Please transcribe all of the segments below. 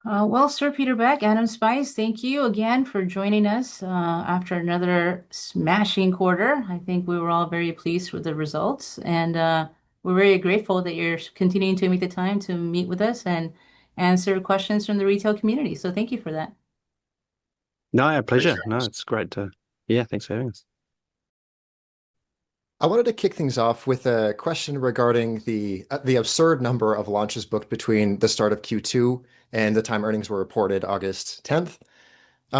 Well, Sir Peter Beck, Adam Spice, thank you again for joining us after another smashing quarter. I think we were all very pleased with the results, and we're very grateful that you're continuing to make the time to meet with us and answer questions from the retail community. So thank you for that. No, our Great pleasure. No, shareholders. it's great to, yeah, thanks for having us. I wanted to kick things off with a question regarding the absurd number of launches booked between the start of Q2 and the time earnings were reported August 10th.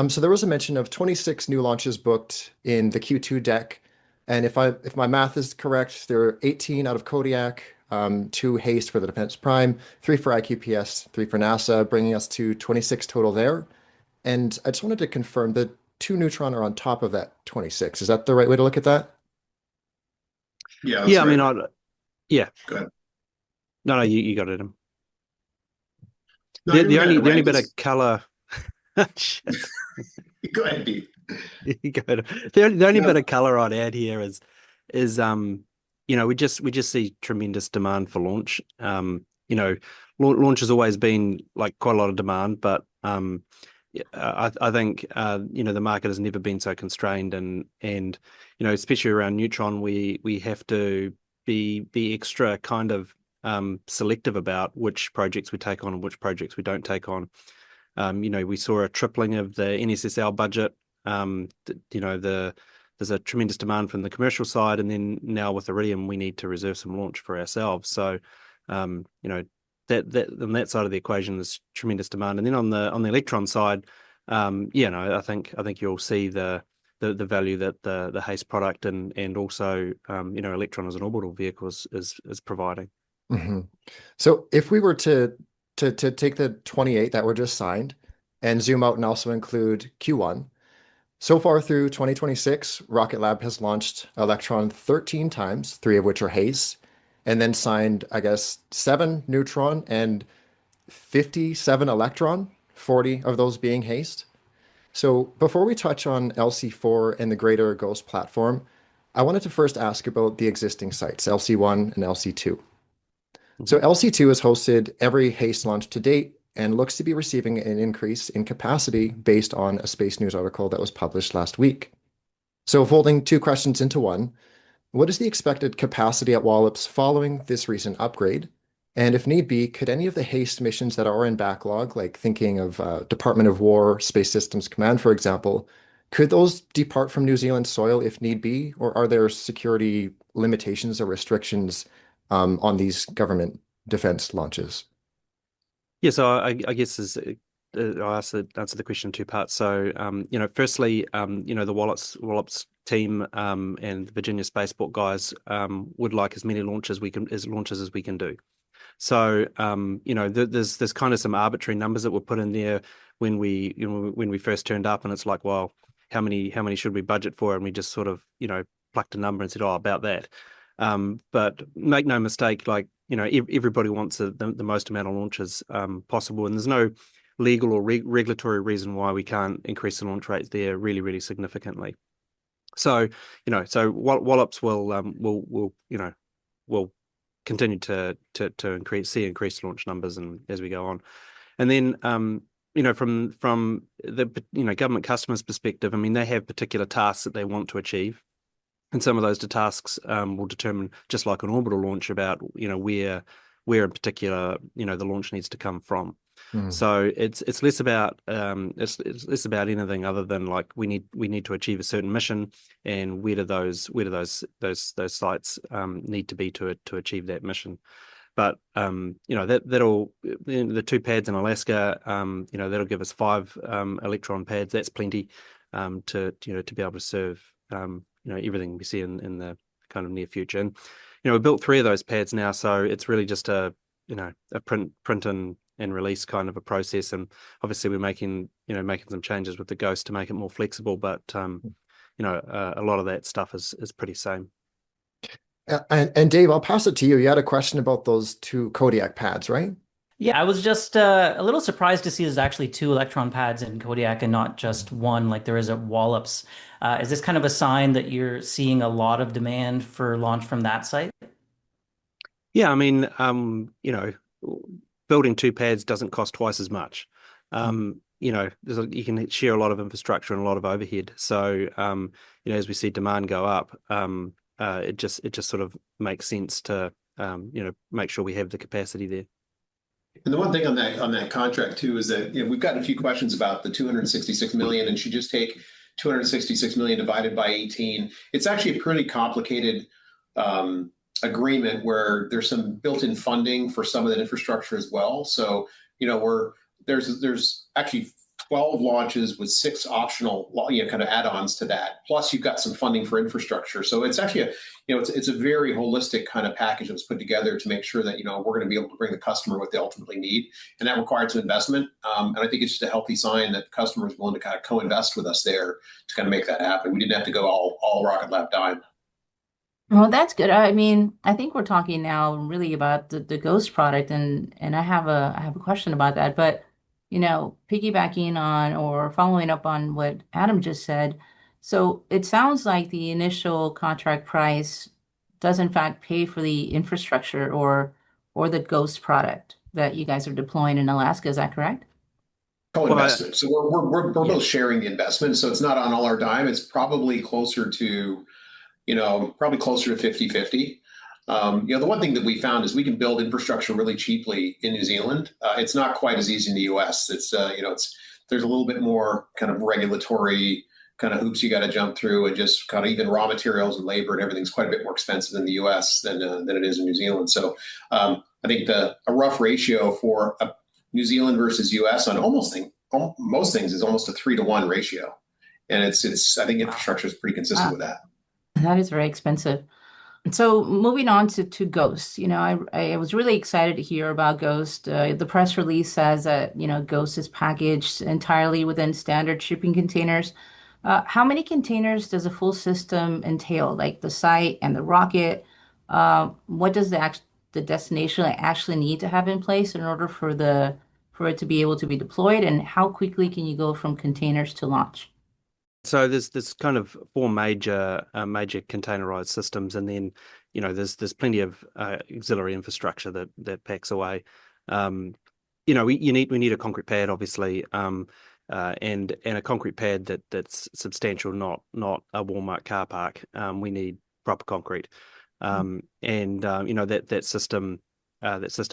So there was a mention of 26 new launches booked in the Q2 deck, and if my math is correct, there are 18 out of Kodiak, two Haste for the Defense Prime, three for IQPS, three for NASA, bringing us to 26 total there. And I just wanted to confirm that two Neutron are on top of that 26. Is that the right way to look at that? Yeah, that's Yeah, I mean, right. yeah, Go ahead. no, you got it. Adam. No, The, you're the good. only the Right? only bit of color, shit, Go ahead, Pete. you got it. The only bit No. of color I'd add here is we just see tremendous demand for launch. Launch has always been like quite a lot of demand, but yeah, I think the market has never been so constrained, and especially around Neutron, we have to be extra kind of selective about which projects we take on and which projects we don't take on. We saw a tripling of the NSSL budget. There's a tremendous demand from the commercial side, and then now with Iridium, we need to reserve some launch for ourselves. So, that on that side of the equation, there's tremendous demand. And then on the Electron side, I think you'll see the value that the Haste product and also Electron as an orbital vehicle is providing. hmm So if we were to take the 28 that were just signed and zoom out and also include Q1, so far through 2026, Rocket Lab has launched Electron 13 times, three of which are Haste, and then signed, I guess, seven Neutron and 57 Electron, 40 of those being Haste. So before we touch on LC4 and the greater Ghost platform, I wanted to first ask about the existing sites, LC1 and LC2. So Mhm. LC2 has hosted every Haste launch to date and looks to be receiving an increase in capacity based on a Space News article that was published last week. So folding two questions into one, what is the expected capacity at Wallops following this recent upgrade? And if need be, could any of the Haste missions that are in backlog, like thinking of Department of War, Space Systems Command, for example, could those depart from New Zealand soil if need be? Or are there security limitations or restrictions on these government defense launches? Yeah, so I guess I'll answer the question in two parts. So, firstly, the Wallops team and the Virginia Spaceport guys would like as many launches as we can do. So, there's kind of some arbitrary numbers that were put in there when we first turned up, and it's like, well, how many should we budget for? And we just sort of plucked a number and said, oh, about that. But make no mistake, like everybody wants the most amount of launches possible, and there's no legal or regulatory reason why we can't increase the launch rates there really, really significantly. So, Wallops will continue to see increased launch numbers and as we go on. And then from the government customers' perspective, I mean, they have particular tasks that they want to achieve. And some of those tasks will determine, just like an orbital launch, about where in particular the launch needs to come from. Mm. So it's less about it's less about anything other than like we need to achieve a certain mission, and where do those sites need to be to achieve that mission. But that'll the two pads in Alaska, that'll give us five Electron pads. That's plenty to be able to serve everything we see in the kind of near future. And we built three of those pads now, so it's really just a print and release kind of a process. And obviously we're making some changes with the Ghost to make it more flexible, but a lot of that stuff is pretty same. And Dave, I'll pass it to you. You had a question about those two Kodiak pads, right? Yeah, I was just a little surprised to see there's actually two Electron pads in Kodiak and not just one like there is at Wallops. Is this kind of a sign that you're seeing a lot of demand for launch from that site? Yeah, I mean, building two pads doesn't cost twice as much. you can share a lot of infrastructure and a lot of overhead. So, as we see demand go up, it just sort of makes sense to, make sure we have the capacity there. And the one thing on that contract too is that we've gotten a few questions about the 266 million, and should just take 266 million divided by 18. It's actually a pretty complicated agreement where there's some built-in funding for some of that infrastructure as well. So there's actually 12 launches with 6 optional kind of add-ons to that. Plus you've got some funding for infrastructure. So it's actually it's a very holistic kind of package that was put together to make sure that we're going to be able to bring the customer what they ultimately need, and that required some investment. And I think it's just a healthy sign that the customer is willing to kind of co-invest with us there to kind of make that happen. We didn't have to go all Rocket Lab dime. Well, that's good. I mean, I think we're talking now really about the Ghost product, and I have a question about that. But piggybacking on or following up on what Adam just said, so it sounds like the initial contract price does in fact pay for the infrastructure or the Ghost product that you guys are deploying in Alaska. Is that correct? Co-investment. So we're both sharing the investment. So it's not on all our dime. It's probably closer to 50-50. The one thing that we found is we can build infrastructure really cheaply in New Zealand. It's not quite as easy in the US. There's a little bit more kind of regulatory kind of hoops you got to jump through, and just kind of even raw materials and labor and everything's quite a bit more expensive in the US than it is in New Zealand. So I think a rough ratio for New Zealand versus US on most things is almost a 3-to-1 ratio. And I think infrastructure is pretty consistent with that. That is very expensive. So moving on to Ghost, I was really excited to hear about Ghost. The press release says that, Ghost is packaged entirely within standard shipping containers. How many containers does a full system entail, like the site and the rocket? What does the destination actually need to have in place in order for it to be able to be deployed? And how quickly can you go from containers to launch? So there's kind of 4 major containerized systems, and then there's plenty of auxiliary infrastructure that packs away. We need a concrete pad, obviously, and a concrete pad that's substantial, not a Walmart car park. We need proper concrete, that system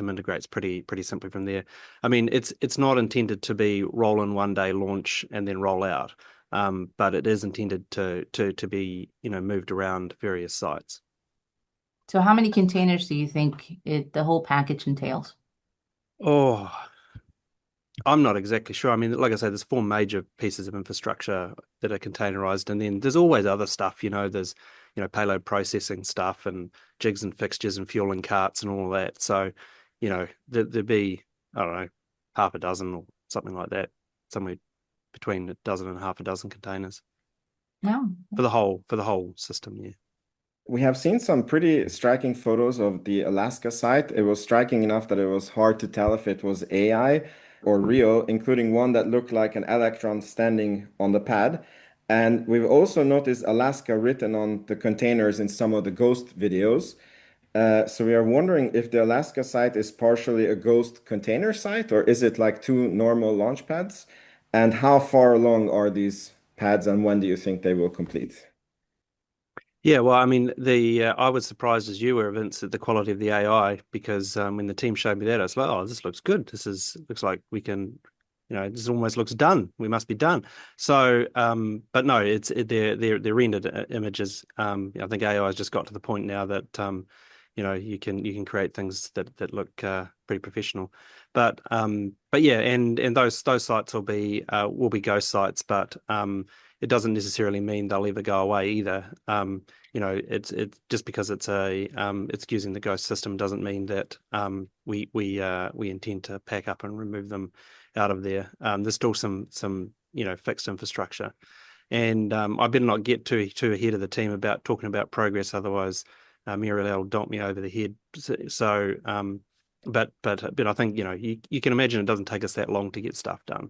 integrates pretty simply from there. I mean, it's not intended to be roll in one day, launch, and then roll out. But it is intended to be, moved around various sites. So how many containers do you think the whole package entails? Oh, I'm not exactly sure. I mean, like I say, there's 4 major pieces of infrastructure that are containerized, and then there's always other stuff. There's payload processing stuff and jigs and fixtures and fueling carts and all of that. So, there'd be, I don't know, half a dozen or something like that, somewhere between a dozen and half a dozen containers. No. For the whole system, yeah. We have seen some pretty striking photos of the Alaska site. It was striking enough that it was hard to tell if it was AI or real, including one that looked like an Electron standing on the pad. And we've also noticed Alaska written on the containers in some of the Ghost videos. So we are wondering if the Alaska site is partially a Ghost container site, or is it like 2 normal launch pads? And how far along are these pads, and when do you think they will complete? Yeah, well, I mean, I was surprised as you were, Vince, at the quality of the AI, because when the team showed me that, I was like, oh, this looks good. Looks like we can, this almost looks done. We must be done. So, but no, they're rendered images. I think AI has just got to the point now that you can create things that look pretty professional. But yeah, and those sites will be Ghost sites, but it doesn't necessarily mean they'll ever go away either. It's just because it's using the Ghost system doesn't mean that we intend to pack up and remove them out of there. There's still some fixed infrastructure, and I better not get too ahead of the team about talking about progress, otherwise Muriel will dump me over the head. So, but I think you can imagine it doesn't take us that long to get stuff done.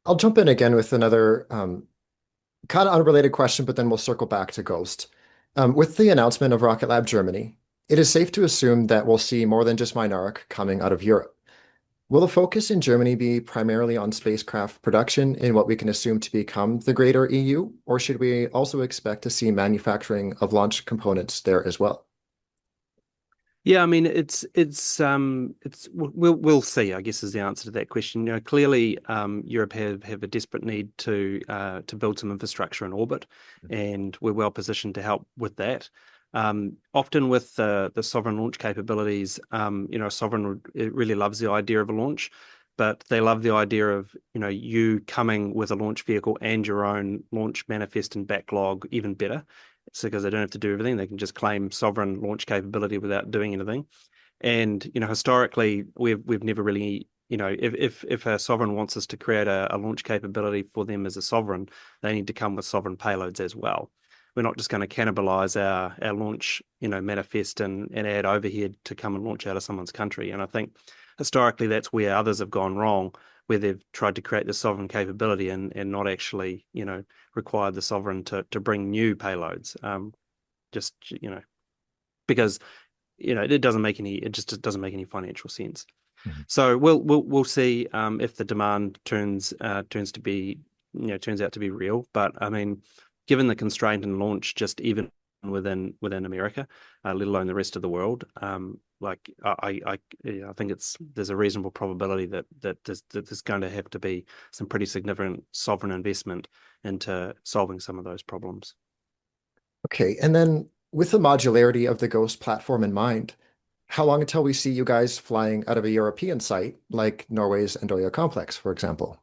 I'll jump in again with another kind of unrelated question, but then we'll circle back to Ghost. With the announcement of Rocket Lab Germany, it is safe to assume that we'll see more than just Mynaric coming out of Europe. Will the focus in Germany be primarily on spacecraft production in what we can assume to become the greater EU, or should we also expect to see manufacturing of launch components there as well? Yeah, I mean we'll see, I guess, is the answer to that question. Clearly, Europe have a desperate need to build some infrastructure in orbit, and we're well positioned to help with that. Often with the sovereign launch capabilities, sovereign it really loves the idea of a launch, but they love the idea of you coming with a launch vehicle and your own launch manifest and backlog even better. So because they don't have to do everything, they can just claim sovereign launch capability without doing anything. And historically, we've never really, if a sovereign wants us to create a launch capability for them as a sovereign, they need to come with sovereign payloads as well. We're not just going to cannibalize our launch, manifest and add overhead to come and launch out of someone's country. And I think historically that's where others have gone wrong, where they've tried to create the sovereign capability and not actually, require the sovereign to bring new payloads. Just, because it just doesn't make any financial sense. Mhm. So we'll see if the demand turns out to be real. But I mean, given the constraint in launch, just even within America, let alone the rest of the world, like I think there's a reasonable probability that there's going to have to be some pretty significant sovereign investment into solving some of those problems. Okay, and then with the modularity of the Ghost platform in mind, how long until we see you guys flying out of a European site like Norway's Andoya complex, for example?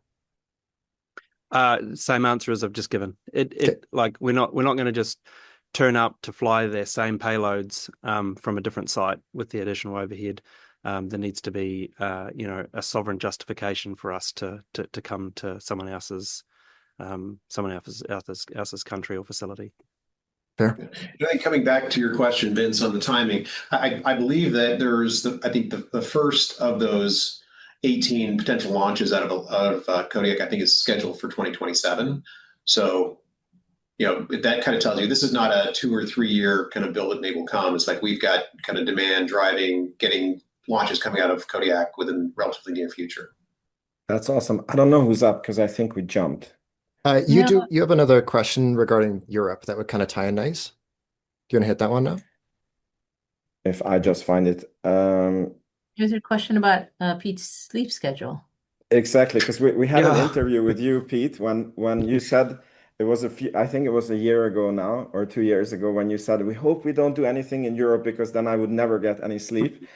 Same answer as I've just given. Okay. Like we're not going to just turn up to fly their same payloads from a different site with the additional overhead. There needs to be a sovereign justification for us to come to someone else's country or facility. Fair. I think coming back to your question, Vince, on the timing, I believe that I think the first of those 18 potential launches out of Kodiak, I think is scheduled for 2027. So, that kind of tells you this is not a 2 or 3 year kind of build it and they will come. It's like we've got kind of demand driving, getting launches coming out of Kodiak within relatively near future. That's awesome. I don't know who's up because I think we jumped. No, You have another question regarding Europe that would kind of tie in nice. Do you want to hit that one now? If I just find it. here's your question about Pete's sleep schedule. Exactly, because we had an Yeah. interview with you, Pete, when you said it was I think it was a year ago now or 2 years ago when you said we hope we don't do anything in Europe because then I would never get any sleep.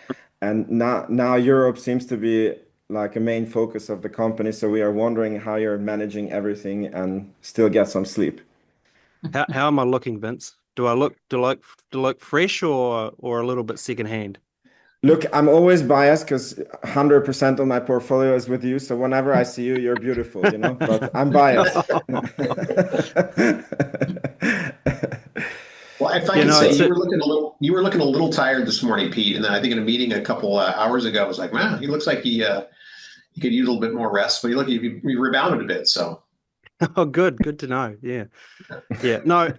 And now Europe seems to be like a main focus of the company. So we are wondering how you're managing everything and still get some sleep. How am I looking, Vince? Do I look fresh or a little bit secondhand? Look, I'm always biased because 100% of my portfolio is with you. So whenever I see you, you're beautiful, but I'm biased. Well, if I could say, you were looking a little tired this morning, Pete. And then I think in a meeting a couple hours ago, I was like, man, he looks like he could use a little bit more rest. But he rebounded a bit. So, Oh, good to know. Yeah. Yeah. No,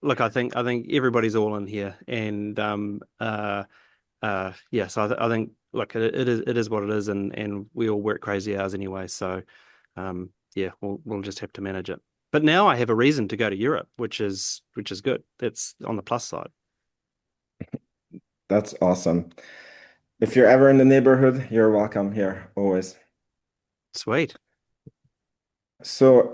look, I think everybody's all in here, and yeah. So I think, look, it is what it is, and we all work crazy hours anyway. So, yeah, we'll just have to manage it. But now I have a reason to go to Europe, which is good. That's on the plus side. That's awesome. If you're ever in the neighborhood, you're welcome here always. Sweet. So,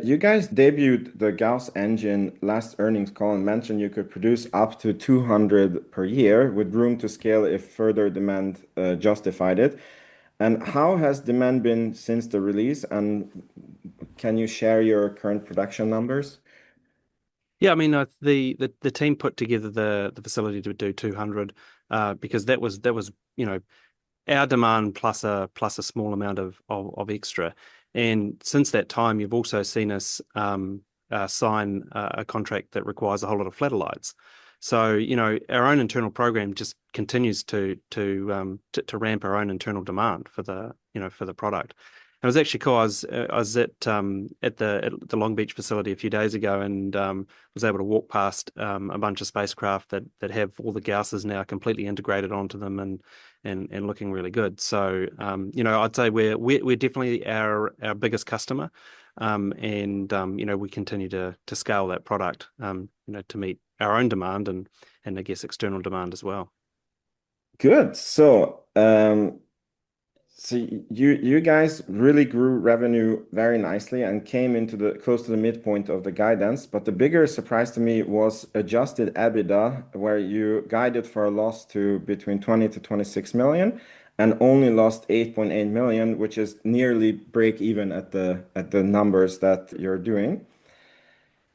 you guys debuted the Gauss engine last earnings call and mentioned you could produce up to 200 per year with room to scale if further demand justified it. And how has demand been since the release? And can you share your current production numbers? Yeah, I mean, the team put together the facility to do 200 because that was our demand plus a small amount of extra. And since that time, you've also seen us sign a contract that requires a whole lot of flattellites. So, our own internal program just continues to ramp our own internal demand for the product. it was actually cool. I was at the Long Beach facility a few days ago, and was able to walk past a bunch of spacecraft that have all the Gausses now completely integrated onto them, and looking really good. So I'd say we're definitely our biggest customer, and we continue to scale that product, to meet our own demand and I guess external demand as well. Good. So you guys really grew revenue very nicely and came into the close to the midpoint of the guidance. But the bigger surprise to me was adjusted EBITDA, where you guided for a loss to between 20 to 26 million and only lost 8.8 million, which is nearly break even at the numbers that you're doing.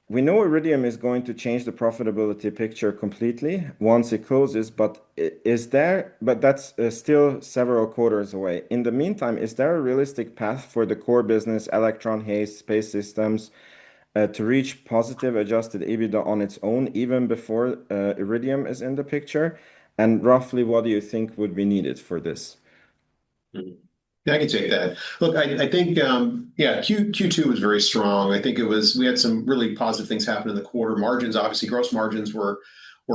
We know Iridium is going to change the profitability picture completely once it closes, but that's still several quarters away. In the meantime, is there a realistic path for the core business, Electron, Haze, Space Systems, to reach positive adjusted EBITDA on its own, even before Iridium is in the picture? And roughly, what do you think would be needed for this? Yeah, I can take that. Look, I think, Q2 was very strong. I think we had some really positive things happen in the quarter. Margins, obviously, gross margins were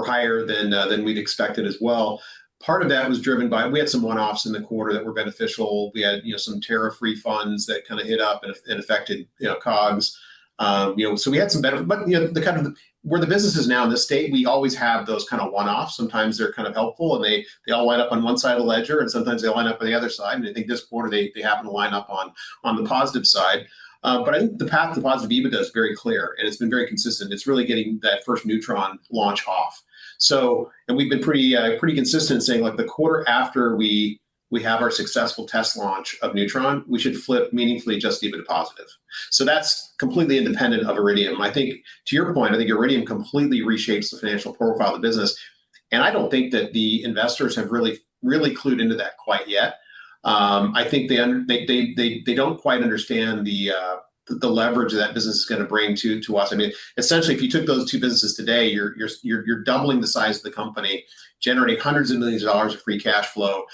higher than we'd expected as well. Part of that was driven by, we had some one-offs in the quarter that were beneficial. We had, some tariff refunds that kind of hit up and affected, COGS. So we had some benefit, but the kind of where the business is now in this state, we always have those kind of one-offs. Sometimes they're kind of helpful, and they all line up on one side of the ledger, and sometimes they line up on the other side. And I think this quarter they happen to line up on the positive side. But I think the path to positive EBITDA is very clear, and it's been very consistent. It's really getting that first Neutron launch off. So, and we've been pretty consistent in saying, like, the quarter after we have our successful test launch of Neutron, we should flip meaningfully just EBITDA positive. So that's completely independent of Iridium. I think, to your point, I think Iridium completely reshapes the financial profile of the business. And I don't think that the investors have really clued into that quite yet. I think they don't quite understand the leverage that business is going to bring to us. I mean, essentially, if you took those two businesses today, you're doubling the size of the company, generating hundreds of millions of dollars of free cash flow.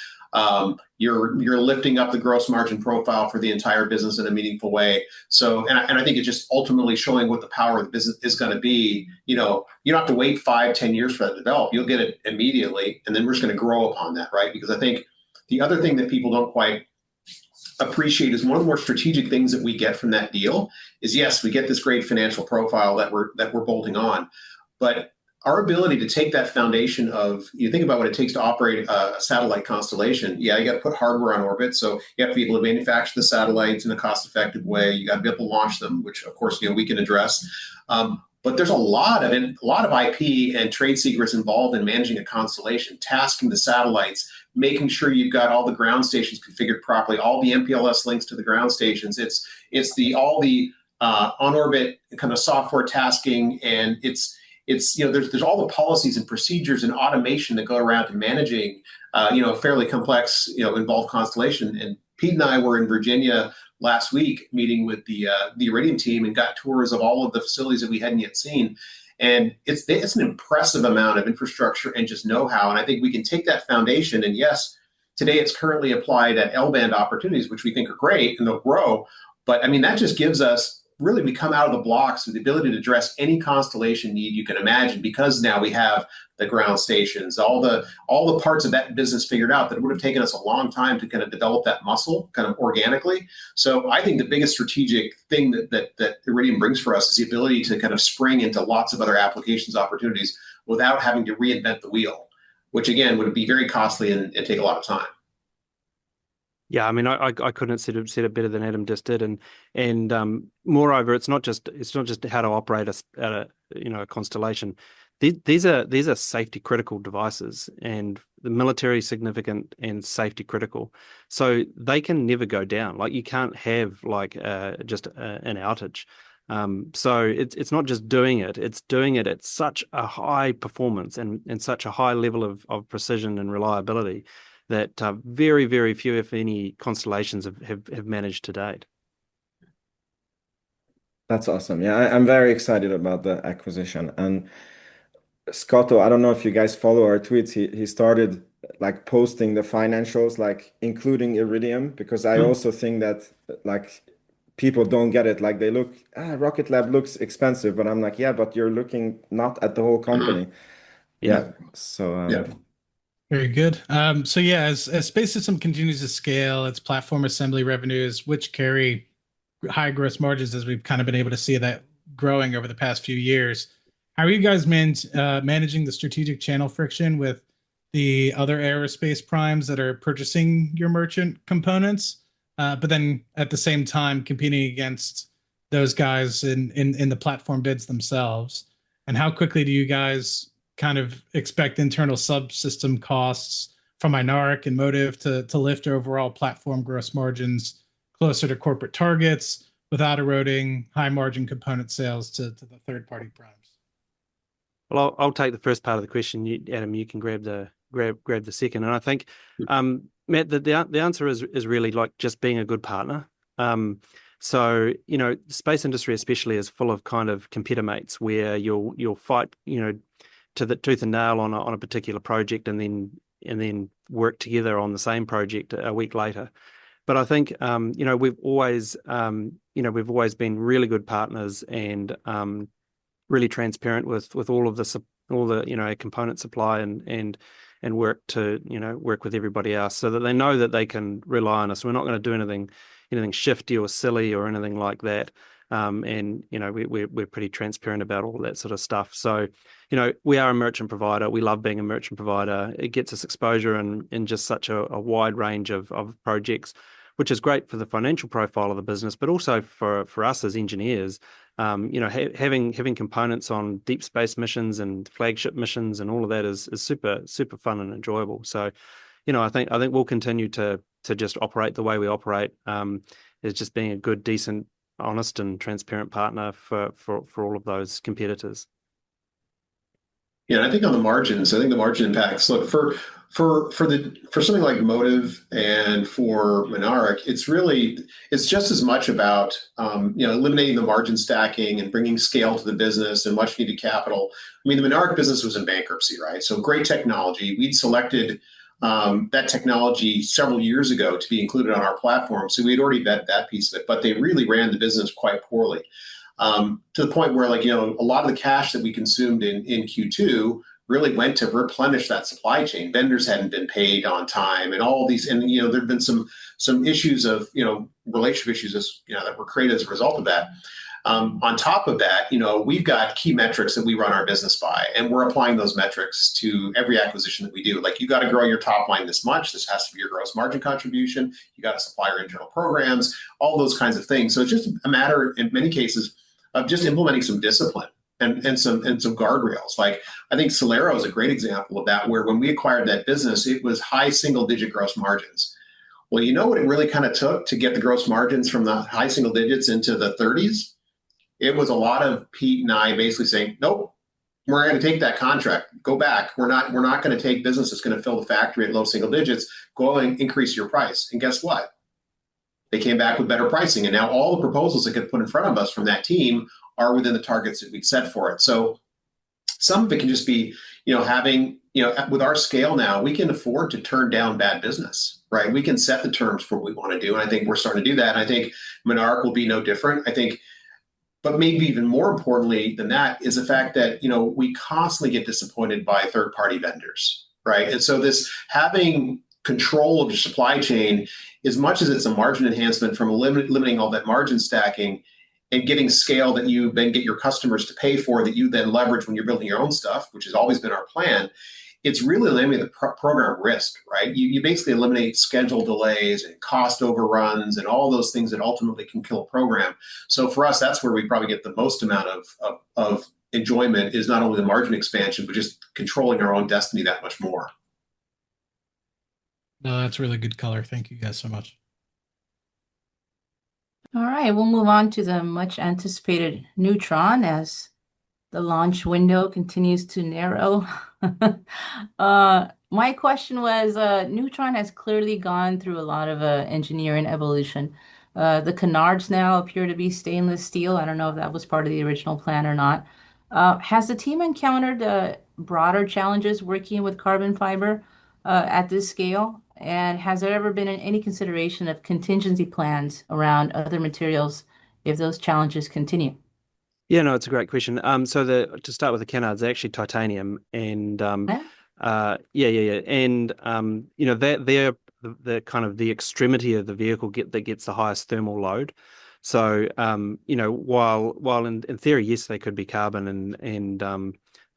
You're lifting up the gross margin profile for the entire business in a meaningful way. So, and I think it's just ultimately showing what the power of the business is going to be. You don't have to wait 5-10 years for that to develop. You'll get it immediately, and then we're just going to grow upon that, right? Because I think the other thing that people don't quite appreciate is one of the more strategic things that we get from that deal is, yes, we get this great financial profile that we're bolting on, but our ability to take that foundation of, you think about what it takes to operate a satellite constellation. Yeah, you got to put hardware on orbit, so you have to be able to manufacture the satellites in a cost-effective way. You got to be able to launch them, which of course we can address. But there's a lot of IP and trade secrets involved in managing a constellation, tasking the satellites, making sure you've got all the ground stations configured properly, all the MPLS links to the ground stations. It's all the on-orbit kind of software tasking, and there's all the policies and procedures and automation that go around to managing a fairly complex involved constellation. And Pete and I were in Virginia last week meeting with the Iridium team and got tours of all of the facilities that we hadn't yet seen. And it's an impressive amount of infrastructure and just know-how. And I think we can take that foundation, and yes, today it's currently applied at L-band opportunities, which we think are great and they'll grow. But I mean, that just gives us, really, we come out of the blocks with the ability to address any constellation need you can imagine, because now we have the ground stations, all the parts of that business figured out that it would have taken us a long time to kind of develop that muscle kind of organically. So I think the biggest strategic thing that Iridium brings for us is the ability to kind of spring into lots of other applications opportunities without having to reinvent the wheel, which again would be very costly and take a lot of time. Yeah, I mean, I couldn't have said it better than Adam just did, and moreover, it's not just how to operate a constellation. These are safety critical devices, and the military significant and safety critical, so they can never go down. Like, you can't have just an outage. So it's not just doing it; it's doing it at such a high performance and such a high level of precision and reliability that very, very few, if any, constellations have managed to date. That's awesome. Yeah, I'm very excited about the acquisition. And Scotto, I don't know if you guys follow our tweets. He started like posting the financials, like including Iridium, because I also think that like people don't get it. Like they look, Rocket Lab looks expensive, but I'm like, yeah, but you're looking not at the whole company. Yeah. Yeah. So Yeah. Very good. So yeah, as Space System continues to scale its platform assembly revenues, which carry high gross margins, as we've kind of been able to see that growing over the past few years, how are you guys managing the strategic channel friction with the other aerospace primes that are purchasing your merchant components, but then at the same time competing against those guys in the platform bids themselves? And how quickly do you guys kind of expect internal subsystem costs from Mynaric and Motive to lift overall platform gross margins closer to corporate targets without eroding high margin component sales to the third party primes? Well, I'll take the first part of the question. Adam, you can grab the second. And I think, Matt, the answer is really like just being a good partner. So, the space industry especially is full of kind of competitor mates where you'll fight, to the tooth and nail on a particular project and then work together on the same project a week later. But I think we've always been really good partners and really transparent with all the component supply and work with everybody else so that they know that they can rely on us. We're not going to do anything shifty or silly or anything like that. We're pretty transparent about all that sort of stuff. So, we are a merchant provider. We love being a merchant provider. It gets us exposure in just such a wide range of projects, which is great for the financial profile of the business, but also for us as engineers. Having components on deep space missions and flagship missions and all of that is super super fun and enjoyable. So, I think we'll continue to just operate the way we operate. Is just being a good, decent, honest, and transparent partner for all of those competitors. Yeah, I think on the margins, I think the margin impacts. Look, for something like Motive and for Mynaric, it's just as much about eliminating the margin stacking and bringing scale to the business and much needed capital. I mean, the Mynaric business was in bankruptcy, right? So great technology. We'd selected that technology several years ago to be included on our platform, so we'd already vetted that piece of it. But they really ran the business quite poorly. To the point where a lot of the cash that we consumed in Q2 really went to replenish that supply chain. Vendors hadn't been paid on time and all these, and there'd been some issues of relationship issues that were created as a result of that. On top of that, we've got key metrics that we run our business by, and we're applying those metrics to every acquisition that we do. Like, you got to grow your top line this much. This has to be your gross margin contribution. You got to supply your internal programs, all those kinds of things. So it's just a matter, in many cases, of just implementing some discipline and some guardrails. Like, I think Celero is a great example of that, where when we acquired that business, it was high single-digit gross margins. Well, you know what it really kind of took to get the gross margins from the high single digits into the 30s? It was a lot of Pete and I basically saying, nope, we're going to take that contract. Go back. We're not going to take business that's going to fill the factory at low single digits. Go and increase your price. And guess what? They came back with better pricing. And now all the proposals that get put in front of us from that team are within the targets that we'd set for it. So some of it can just be, having, with our scale now, we can afford to turn down bad business, right? We can set the terms for what we want to do. And I think we're starting to do that. And I think Mynaric will be no different. I think, but maybe even more importantly than that is the fact that, we constantly get disappointed by third-party vendors, right? And so this having control of your supply chain, as much as it's a margin enhancement from limiting all that margin stacking and getting scale that you then get your customers to pay for, that you then leverage when you're building your own stuff, which has always been our plan, it's really eliminating the program risk, right? You basically eliminate schedule delays and cost overruns and all those things that ultimately can kill a program. So for us, that's where we probably get the most amount of enjoyment, is not only the margin expansion, but just controlling our own destiny that much more. No, that's really good color. Thank you guys so much. All right, we'll move on to the much anticipated Neutron as the launch window continues to narrow. My question was, Neutron has clearly gone through a lot of engineering evolution. The canards now appear to be stainless steel. I don't know if that was part of the original plan or not. Has the team encountered broader challenges working with carbon fiber? at this scale? And has there ever been any consideration of contingency plans around other materials if those challenges continue? Yeah, no, it's a great question. So to start with the canards, they're actually titanium, and Yeah. yeah, and that they're the kind of the extremity of the vehicle that gets the highest thermal load. So while in theory, yes, they could be carbon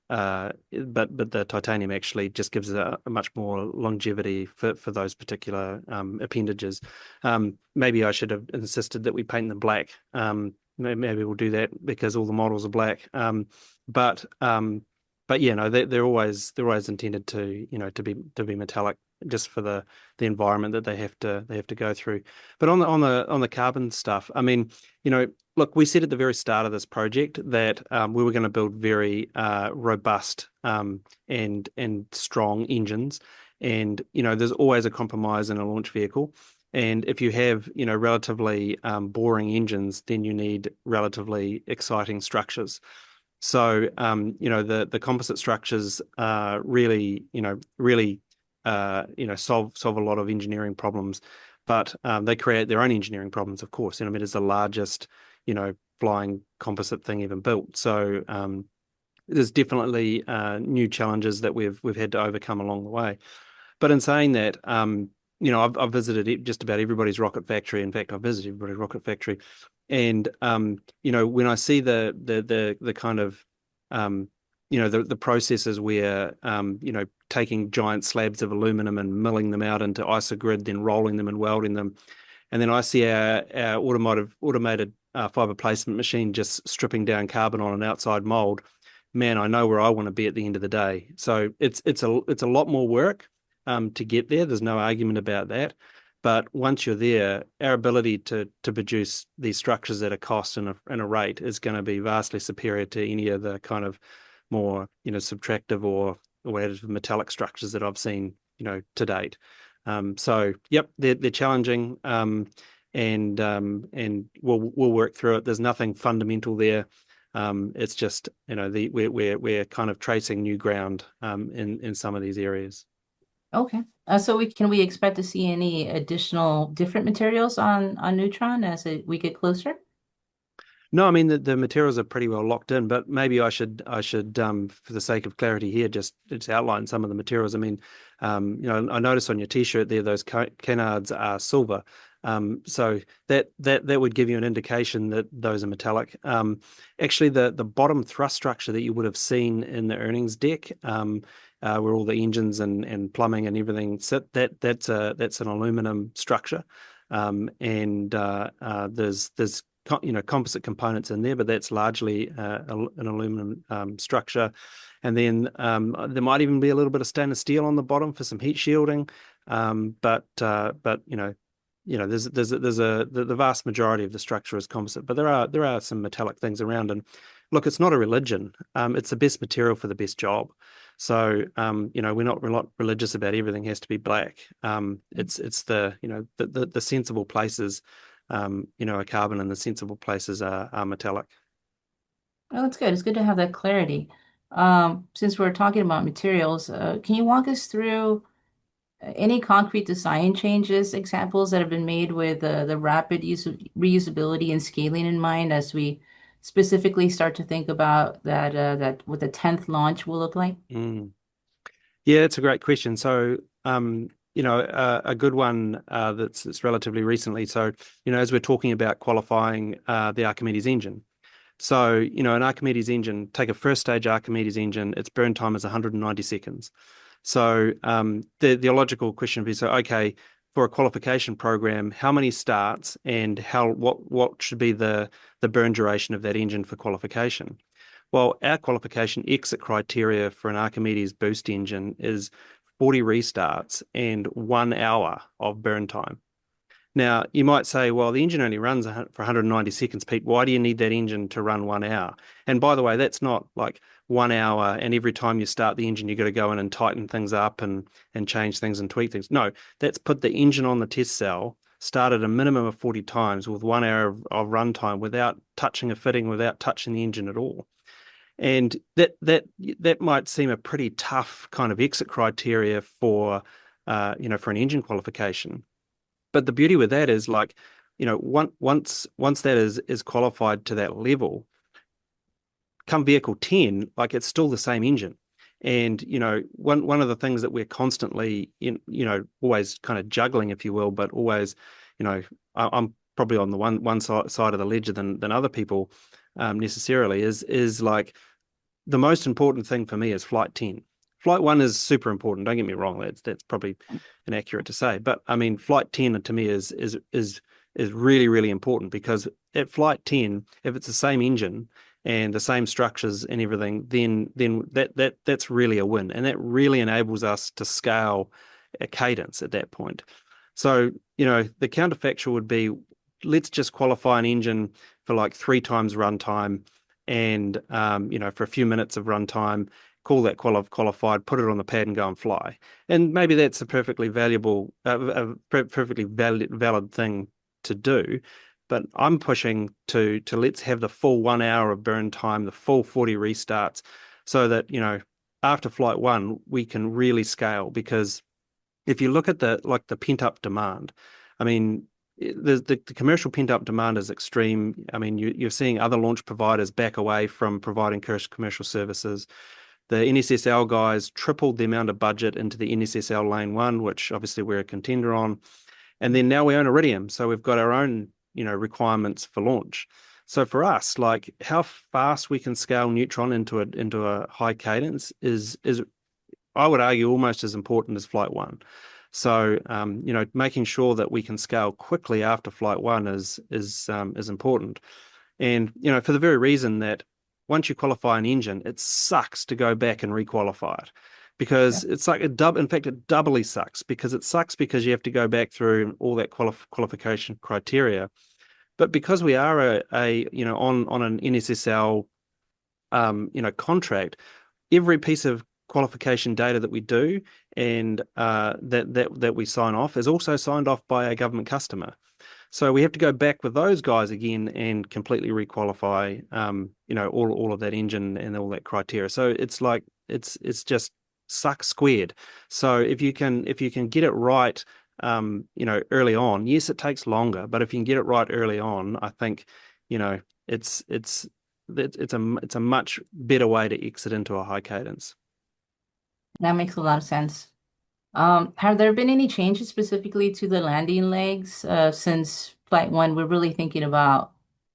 but the titanium actually just gives a much more longevity for those particular appendages. Maybe I should have insisted that we paint them black. Maybe we'll do that because all the models are black. But yeah, no, they're always intended to to be metallic just for the environment that they have to go through. But on the carbon stuff, I mean, look, we said at the very start of this project that we were going to build very robust and strong engines, and there's always a compromise in a launch vehicle. And if you have, relatively boring engines, then you need relatively exciting structures. So, the composite structures really solve a lot of engineering problems, but they create their own engineering problems, of course. I mean, it's the largest, flying composite thing ever built. So, there's definitely new challenges that we've had to overcome along the way. But in saying that, I've visited just about everybody's rocket factory. In fact, I've visited everybody's rocket factory, and when I see the kind of the processes where taking giant slabs of aluminum and milling them out into isogrid, then rolling them and welding them, and then I see our automated fiber placement machine just stripping down carbon on an outside mold. Man, I know where I want to be at the end of the day. So it's a lot more work to get there. There's no argument about that. But once you're there, our ability to produce these structures at a cost and a rate is going to be vastly superior to any of the kind of more subtractive or additive metallic structures that I've seen to date. So yep, they're challenging, and we'll work through it. There's nothing fundamental there. It's just we're kind of tracing new ground in some of these areas. Okay. So can we expect to see any additional different materials on Neutron as we get closer? No, I mean the materials are pretty well locked in, but maybe I should for the sake of clarity here just outline some of the materials. I mean, I noticed on your T-shirt there those canards are silver. So that would give you an indication that those are metallic. Actually, the bottom thrust structure that you would have seen in the earnings deck, where all the engines and plumbing and everything sit, that's an aluminum structure, and there's composite components in there, but that's largely an aluminum structure. And then there might even be a little bit of stainless steel on the bottom for some heat shielding. But the vast majority of the structure is composite, but there are some metallic things around. And look, it's not a religion. It's the best material for the best job. So we're not religious about everything has to be black. It's the sensible places are carbon, and the sensible places are metallic. Oh, that's good. It's good to have that clarity. Since we're talking about materials, can you walk us through any concrete design changes, examples that have been made with the rapid use of reusability and scaling in mind as we specifically start to think about that what the 10th launch will look like? Yeah, it's a great question. So, a good one that's relatively recently. So, as we're talking about qualifying the Archimedes engine. So, an Archimedes engine, take a first stage Archimedes engine, its burn time is 190 seconds. So, the logical question would be, so, okay, for a qualification program, how many starts and what should be the burn duration of that engine for qualification? Well, our qualification exit criteria for an Archimedes boost engine is 40 restarts and 1 hour of burn time. Now, you might say, well, the engine only runs for 190 seconds, Pete. Why do you need that engine to run 1 hour? And by the way, that's not like 1 hour and every time you start the engine, you've got to go in and tighten things up and change things and tweak things. No, that's put the engine on the test cell, started a minimum of 40 times with 1 hour of runtime without touching a fitting, without touching the engine at all. And that might seem a pretty tough kind of exit criteria for for an engine qualification. But the beauty with that is like, once that is qualified to that level, come vehicle 10, like it's still the same engine. And one of the things that we're constantly always kind of juggling, if you will, but always, I'm probably on the one side of the ledger than other people necessarily is like the most important thing for me is flight 10. Flight 1 is super important. Don't get me wrong. That's probably inaccurate to say, but I mean, flight 10 to me is really, really important, because at flight 10, if it's the same engine and the same structures and everything, then that's really a win, and that really enables us to scale a cadence at that point. So the counterfactual would be, let's just qualify an engine for like 3 times runtime, and for a few minutes of runtime, call that qualified, put it on the pad and go and fly. And maybe that's a perfectly valuable, perfectly valid thing to do. But I'm pushing to let's have the full 1 hour of burn time, the full 40 restarts, so that after flight 1 we can really scale. Because if you look at the pent up demand, I mean, the commercial pent up demand is extreme. I mean, you're seeing other launch providers back away from providing commercial services. The NSSL guys tripled the amount of budget into the NSSL lane 1, which obviously we're a contender on. And then now we own Iridium, so we've got our own requirements for launch. So for us, like, how fast we can scale Neutron into a high cadence is I would argue almost as important as flight 1. So making sure that we can scale quickly after flight 1 is important. And for the very reason that once you qualify an engine, it sucks to go back and requalify it, because it's like in fact, it doubly sucks, because you have to go back through all that qualification criteria. But because we are on an NSSL contract, every piece of qualification data that we do and that we sign off is also signed off by a government customer. So we have to go back with those guys again and completely requalify all of that engine and all that criteria. So it's like it's just sucks squared. So if you can get it right early on, yes, it takes longer, but if you can get it right early on, I think it's a much better way to exit into a high cadence. That makes a lot of sense. Have there been any changes specifically to the landing legs since flight 1? We're really thinking about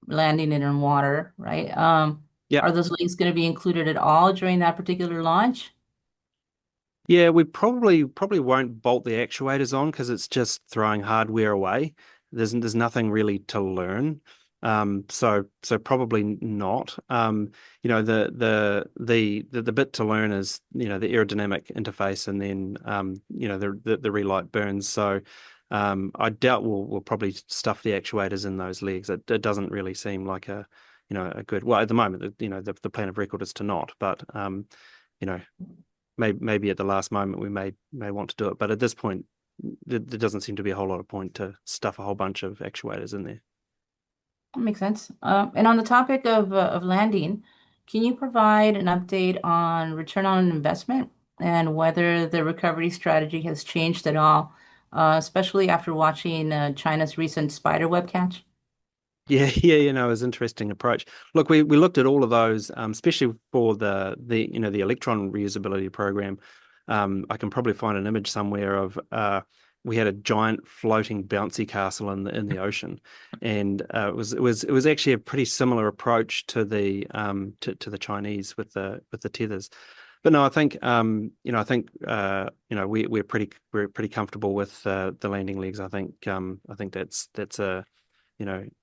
landing it in water, right? Yeah. Are those legs going to be included at all during that particular launch? Yeah, we probably won't bolt the actuators on, because it's just throwing hardware away. There's nothing really to learn. So probably not. The bit to learn is the aerodynamic interface, and then the relight burns. So I doubt we'll probably stuff the actuators in those legs. It doesn't really seem like a good, well, at the moment, the plan of record is to not, but maybe at the last moment we may want to do it, but at this point there doesn't seem to be a whole lot of point to stuff a whole bunch of actuators in there. That makes sense. And on the topic of landing, can you provide an update on return on investment and whether the recovery strategy has changed at all, especially after watching China's recent spider web catch? Yeah, it was an interesting approach. Look, we looked at all of those, especially for the Electron reusability program. I can probably find an image somewhere of we had a giant floating bouncy castle in the ocean, and it was actually a pretty similar approach to the Chinese with the tethers. But no, I think we're pretty comfortable with the landing legs. I think that's a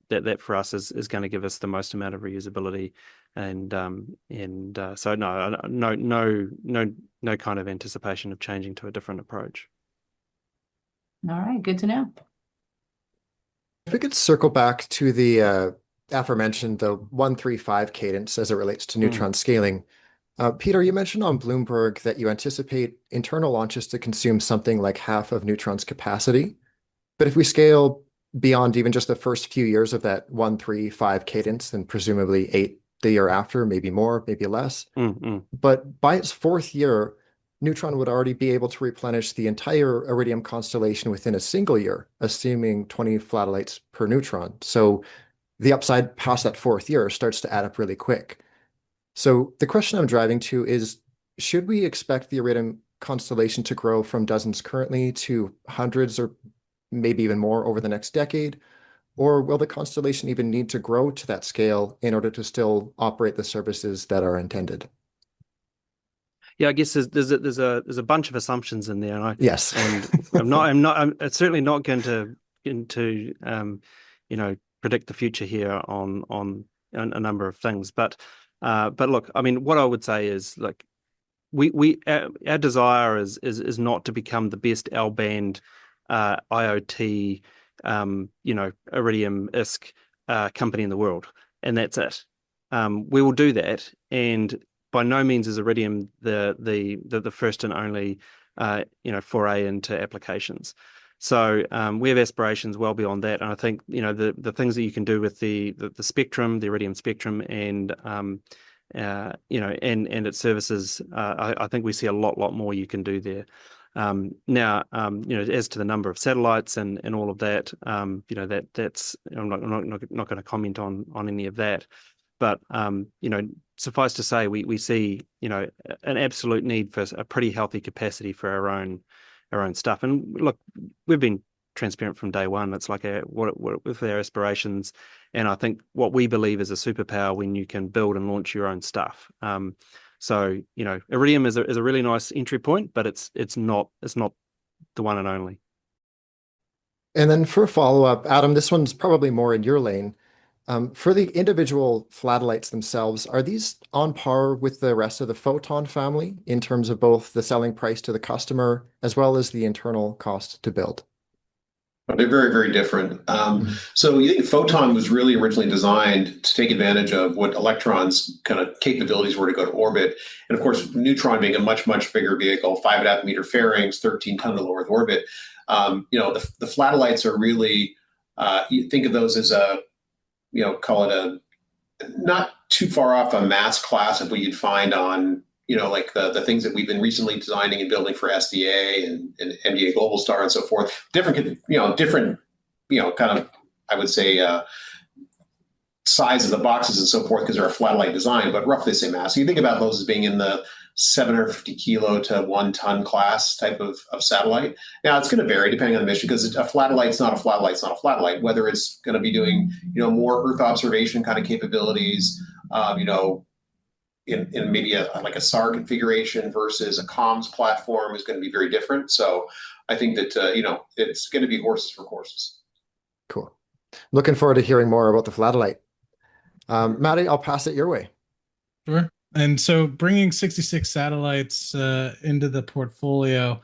that for us is going to give us the most amount of reusability, and so no kind of anticipation of changing to a different approach. All right, good to know. If we could circle back to the aforementioned the 135 cadence as it relates to neutron scaling. Peter, you mentioned on Bloomberg that you anticipate internal launches to consume something like half of Neutron's capacity. But if we scale beyond even just the first few years of that 135 cadence, and presumably 8 the year after, maybe more, maybe less. Mm. But by its fourth year, Neutron would already be able to replenish the entire Iridium constellation within a single year, assuming 20 flattellites per neutron. So the upside past that fourth year starts to add up really quick. So the question I'm driving to is, should we expect the Iridium constellation to grow from dozens currently to hundreds or maybe even more over the next decade? Or will the constellation even need to grow to that scale in order to still operate the services that are intended? Yeah, I guess there's a bunch of assumptions in there, Yes. and I'm certainly not going to predict the future here on a number of things, but look, I mean, what I would say is, like, our desire is not to become the best L-band IoT Iridium ISK company in the world, and that's it. We will do that, and by no means is Iridium the first and only foray into applications. So we have aspirations well beyond that, and I think the things that you can do with the spectrum, the Iridium spectrum, and and its services, I think we see a lot more you can do there. Now, as to the number of satellites and all of that, that's I'm not going to comment on any of that, but suffice to say, we see an absolute need for a pretty healthy capacity for our own stuff. And look, we've been transparent from day one. It's like what with our aspirations, and I think what we believe is a superpower when you can build and launch your own stuff. So Iridium is a really nice entry point, but it's not the one and only. And then for a follow-up, Adam, this one's probably more in your lane. For the individual flattellites themselves, are these on par with the rest of the Photon family in terms of both the selling price to the customer as well as the internal cost to build? They're very, very different. So you think Photon was really originally designed to take advantage of what Electron's kind of capabilities were to go to orbit. And of course, Neutron being a much, much bigger vehicle, 5.5-meter fairings, 13-ton to low Earth orbit. The flattellites are really, you think of those as call it a not too far off a mass class of what you'd find on, like the things that we've been recently designing and building for SDA and MDA Globalstar and so forth. Different, kind of, I would say, size of the boxes and so forth because they're a flatellite design, but roughly the same mass. So you think about those as being in the 750 kilo to 1 ton class type of satellite. Now it's going to vary depending on the mission because a flatellite's not a flatellite's not a flatellite. Whether it's going to be doing more Earth observation kind of capabilities, in maybe like a SAR configuration versus a comms platform is going to be very different. So I think that it's going to be horses for courses. Cool. Looking forward to hearing more about the flatellite. Matty, I'll pass it your way. Sure. And so bringing 66 satellites into the portfolio,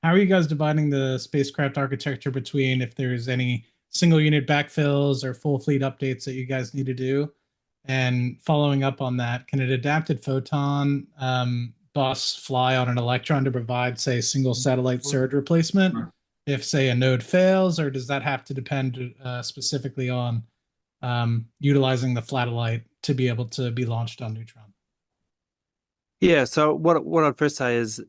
how are you guys dividing the spacecraft architecture between if there's any single unit backfills or full fleet updates that you guys need to do? And following up on that, can an adapted Photon bus fly on an Electron to provide, say, single satellite surge replacement if, say, a node fails, or does that have to depend specifically on utilizing the flatellite to be able to be launched on Neutron? Yeah, so what I'd first say is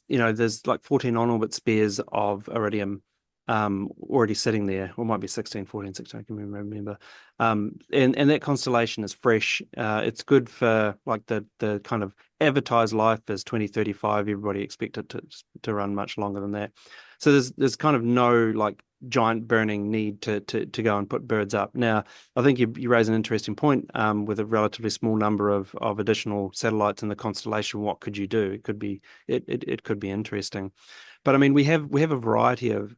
there's like 14 on-orbit spares of Iridium already sitting there, or it might be 16, 14, 16, I can remember. And that constellation is fresh. It's good for like the kind of advertised life is 2035. Everybody expect it to run much longer than that. So there's kind of no like giant burning need to go and put birds up. Now, I think you raise an interesting point with a relatively small number of additional satellites in the constellation. What could you do? It could be interesting. But I mean, we have a variety of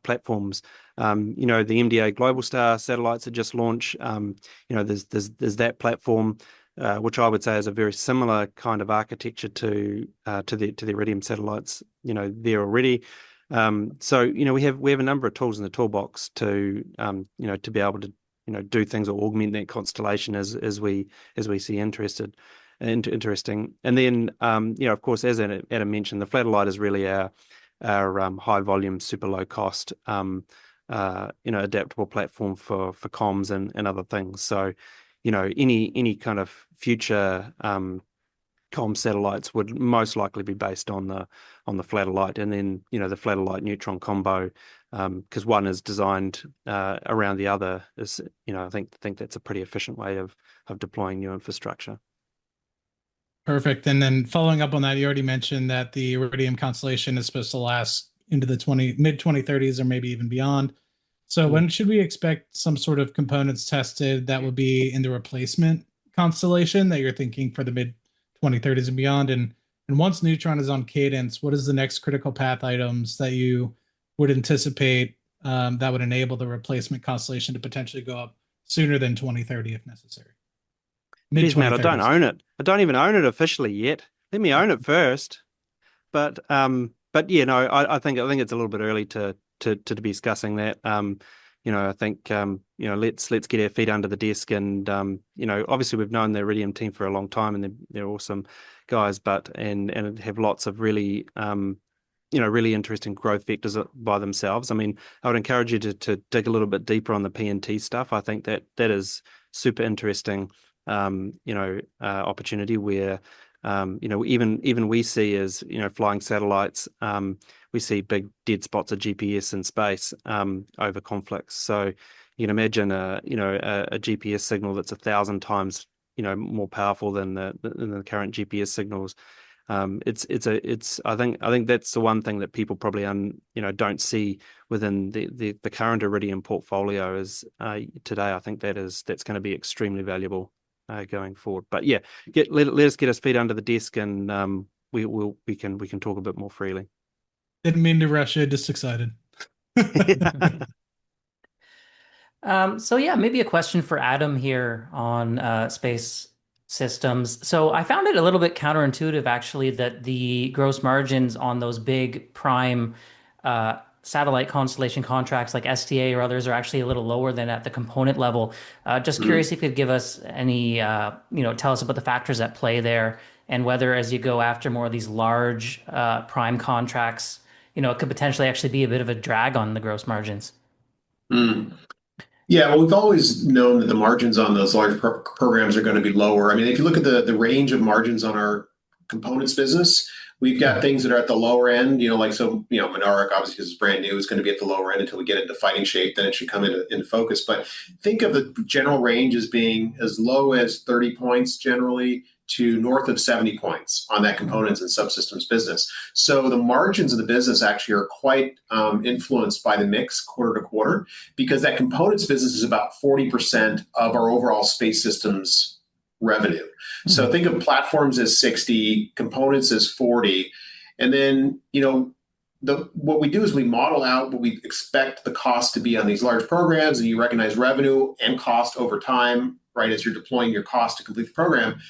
platforms. The MDA Globalstar satellites that just launched. There's that platform, which I would say is a very similar kind of architecture to the Iridium satellites. There already. So we have a number of tools in the toolbox to be able to do things or augment that constellation as we see interesting. And then of course, as Adam mentioned, the flatellite is really our high volume, super low cost adaptable platform for comms and other things. So any kind of future comm satellites would most likely be based on the flatellite, and then the flatellite neutron combo, because one is designed around the other, is I think that's a pretty efficient way of deploying new infrastructure. Perfect. And then following up on that, you already mentioned that the Iridium constellation is supposed to last into the mid 2030s or maybe even beyond. So when should we expect some sort of components tested that will be in the replacement constellation that you're thinking for the mid 2030s and beyond? And once Neutron is on cadence, what is the next critical path items that you would anticipate that would enable the replacement constellation to potentially go up sooner than 2030 if necessary? Jeez, Matt, I don't own it. I don't even own it officially yet. Let me own it first. But yeah, no, I think it's a little bit early to be discussing that. I think let's get our feet under the desk, and obviously we've known the Iridium team for a long time, and they're awesome guys, and have lots of really really interesting growth vectors by themselves. I mean, I would encourage you to dig a little bit deeper on the PNT stuff. I think that is super interesting. Opportunity where even we see as flying satellites, we see big dead spots of GPS in space over conflicts. So you can imagine a GPS signal that's 1,000 times more powerful than the current GPS signals. I think that's the one thing that people probably don't see within the current Iridium portfolio is today. I think that's going to be extremely valuable going forward. But yeah, let us get our feet under the desk, and we can talk a bit more freely. Didn't mean to rush it, just excited. So yeah, maybe a question for Adam here on space systems. So I found it a little bit counterintuitive actually that the gross margins on those big prime satellite constellation contracts like SDA or others are actually a little lower than at the component level. Just curious if you could give us any, tell us about the factors at play there, and whether as you go after more of these large prime contracts, it could potentially actually be a bit of a drag on the gross margins. Yeah, well, we've always known that the margins on those large programs are going to be lower. I mean, if you look at the range of margins on our components business, we've got things that are at the lower end, Monarch, obviously, because it's brand new, is going to be at the lower end until we get into fighting shape. Then it should come into focus. But think of the general range as being as low as 30 points generally to north of 70 points on that components and subsystems business. So the margins of the business actually are quite influenced by the mix quarter to quarter, because that components business is about 40% of our overall space systems revenue. So think of platforms as 60, components as 40. And then, what we do is we model out what we expect the cost to be on these large programs, and you recognize revenue and cost over time, right, as you're deploying your cost to complete the program.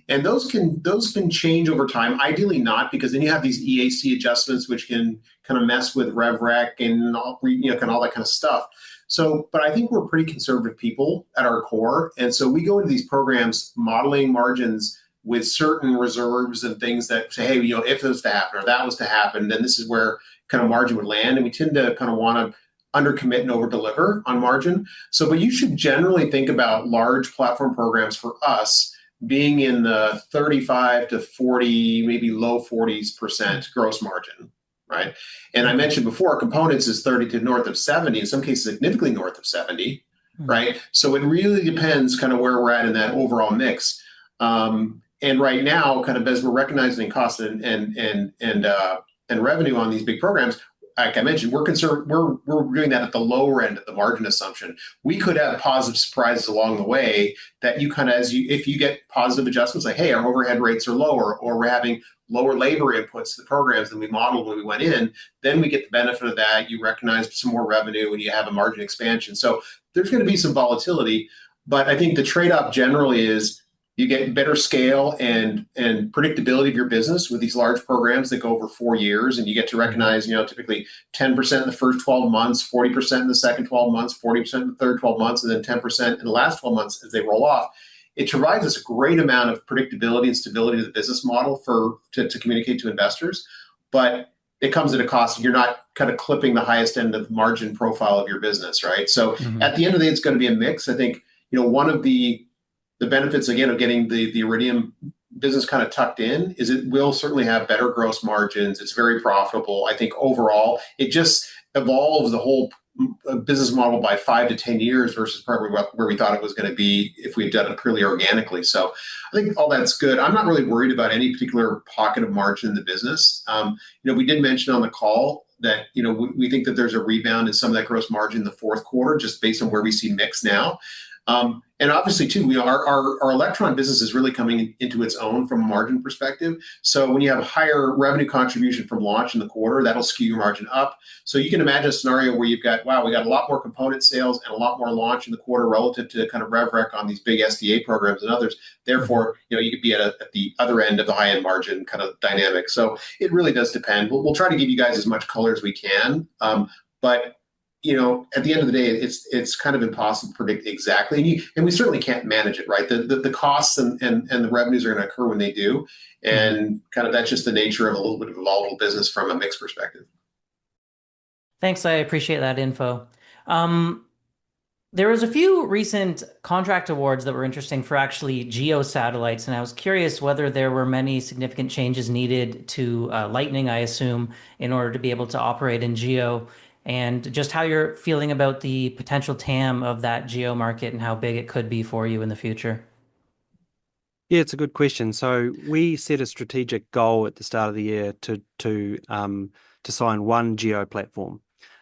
And those can change over time. Ideally not, because then you have these EAC adjustments, which can kind of mess with RevRec and all that kind of stuff. So, but I think we're pretty conservative people at our core. And so we go into these programs modeling margins with certain reserves and things that say, hey, if this was to happen or that was to happen, then this is where kind of margin would land. And we tend to kind of want to undercommit and over-deliver on margin. So, but you should generally think about large platform programs for us being in the 35 to 40, maybe low 40% gross margin, right? And I mentioned before, components is 30 to north of 70, in some cases significantly north of 70, right? So it really depends kind of where we're at in that overall mix. And right now, kind of as we're recognizing cost and revenue on these big programs, like I mentioned, we're doing that at the lower end of the margin assumption. We could have positive surprises along the way that you kind of, if you get positive adjustments, like, hey, our overhead rates are lower, or we're having lower labor inputs to the programs than we modeled when we went in, then we get the benefit of that. You recognize some more revenue and you have a margin expansion. So there's going to be some volatility, but I think the trade-off generally is you get better scale and predictability of your business with these large programs that go over 4 years, and you get to recognize, typically 10% in the first 12 months, 40% in the second 12 months, 40% in the third 12 months, and then 10% in the last 12 months as they roll off. It provides us a great amount of predictability and stability to the business model to communicate to investors, but it comes at a cost. You're not kind of clipping the highest end of the margin profile of your business, right? So at the end of the day, it's going to be a mix. I think, one of the the benefits again of getting the Iridium business kind of tucked in is it will certainly have better gross margins. It's very profitable. I think overall it just evolves the whole business model by 5 to 10 years versus probably where we thought it was going to be if we had done it purely organically. So I think all that's good. I'm not really worried about any particular pocket of margin in the business. We did mention on the call that we think that there's a rebound in some of that gross margin in the fourth quarter just based on where we see mix now. And obviously, too, our Electron business is really coming into its own from a margin perspective. So when you have higher revenue contribution from launch in the quarter, that'll skew your margin up. So you can imagine a scenario where you've got, wow, we got a lot more component sales and a lot more launch in the quarter relative to kind of rev rec on these big SDA programs and others. Therefore, you could be at the other end of the high end margin kind of dynamic. So it really does depend. We'll try to give you guys as much color as we can. But at the end of the day, it's kind of impossible to predict exactly, and we certainly can't manage it, right? The costs and the revenues are going to occur when they do, and kind of that's just the nature of a little bit of a volatile business from a mix perspective. Thanks, I appreciate that info. There was a few recent contract awards that were interesting for actually GEO satellites, and I was curious whether there were many significant changes needed to Lightning, I assume, in order to be able to operate in GEO. And just how you're feeling about the potential TAM of that GEO market and how big it could be for you in the future. Yeah, it's a good question. So we set a strategic goal at the start of the year to sign one GEO platform.